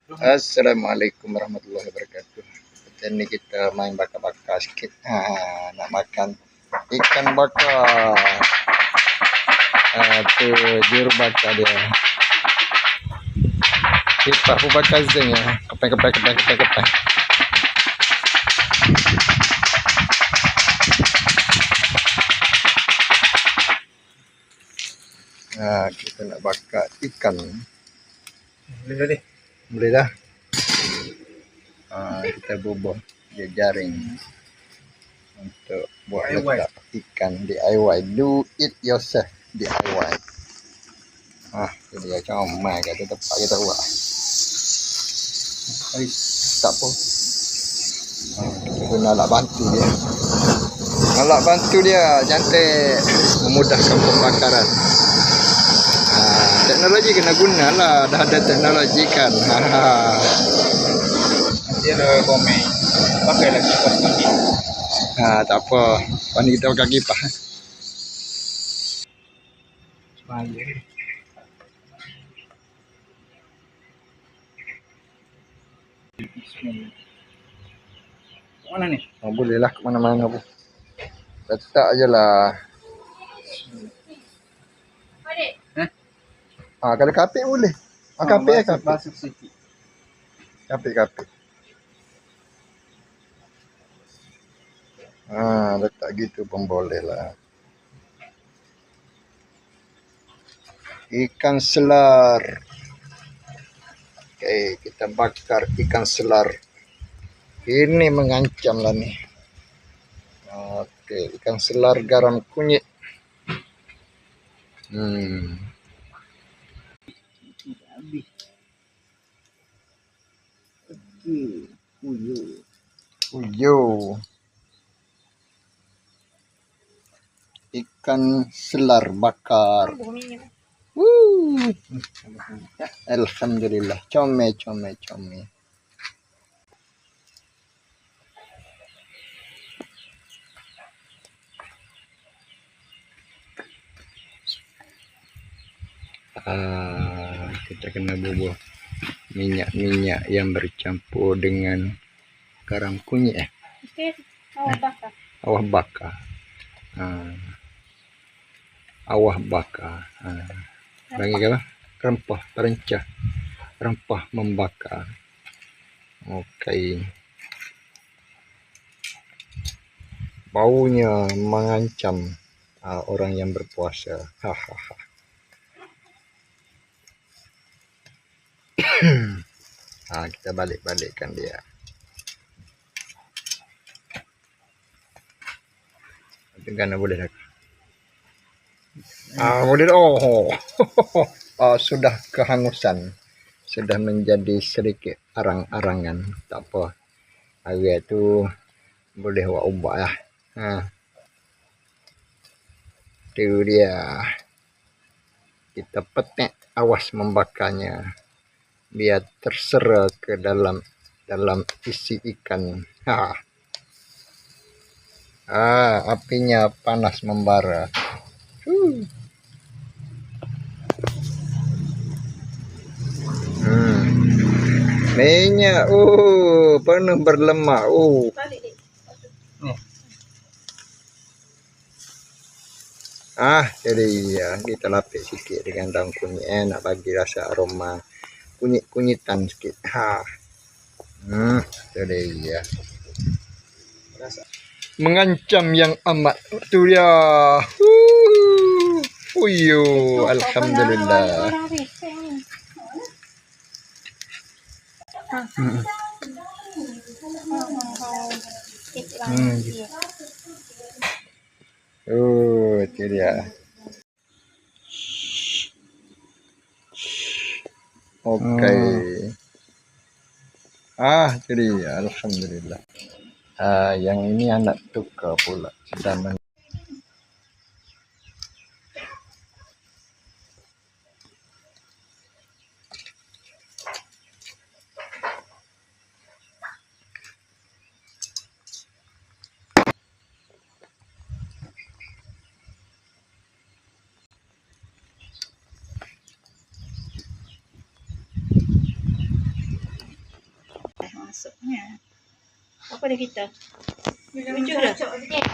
Assalamualaikum warahmatullahi wabarakatuh. Macam ni kita main bakar-bakar sikit. Nak makan ikan bakar. Tu juru bakar dia. Kita pun bakar zinc ya. Kepeng. Kita nak bakar ikan. Boleh dah. Kita bubuh dia jaring untuk buat letak ikan DIY. Do it yourself DIY. Itu dia comel kat tempat kita buat. Tak apa. Kita guna alat bantu dia. Alat bantu dia cantik, memudahkan pembakaran. Teknologi kena guna lah. Dah ada teknologi kan. Dia ada komen. Pakailah kipas tinggi. Tak apa. Pani kita pakai kipas. Semaya. Mana ni? Boleh lah ke mana-mana pun. Letak je lah. Kalau kapit boleh. Kapit. Basuh sikit. Kapit. Letak gitu pun boleh lah. Ikan selar. Okey, kita bakar ikan selar. Ini mengancam lah ni. Okey, ikan selar garam kunyit. Habis. Okey. Uyo. Ikan selar bakar. Alhamdulillah. Comel. Kita kena bubuh minyak yang bercampur dengan garam kunyit. Awah bakar. Awah bakar. Bagi apa? Rempah perencah. Rempah membakar. Okey. Baunya mengancam orang yang berpuasa. Kita balik-balikkan dia. Tengah boleh dah. Boleh dah. Sudah kehangusan. Sudah menjadi sedikit arang-arangan. Tak apa. Hari tu boleh buat ubat lah. Itu dia. Kita petik awas membakarnya. Biar tersera ke dalam isi ikan. Apinya panas membara. Minyak penuh berlemak. Jadi kita lapis sikit dengan daun kunyit nak bagi rasa aroma kunyit-kunyitan sikit. Jadi dia. Mengancam yang amat. Tu dia. Alhamdulillah. Itu dia. Okey. Jadi alhamdulillah. Yang ini anak tukar pula. Sedang masuknya. Apa dia kita? Bila Tunjuk dah. cocok sikit.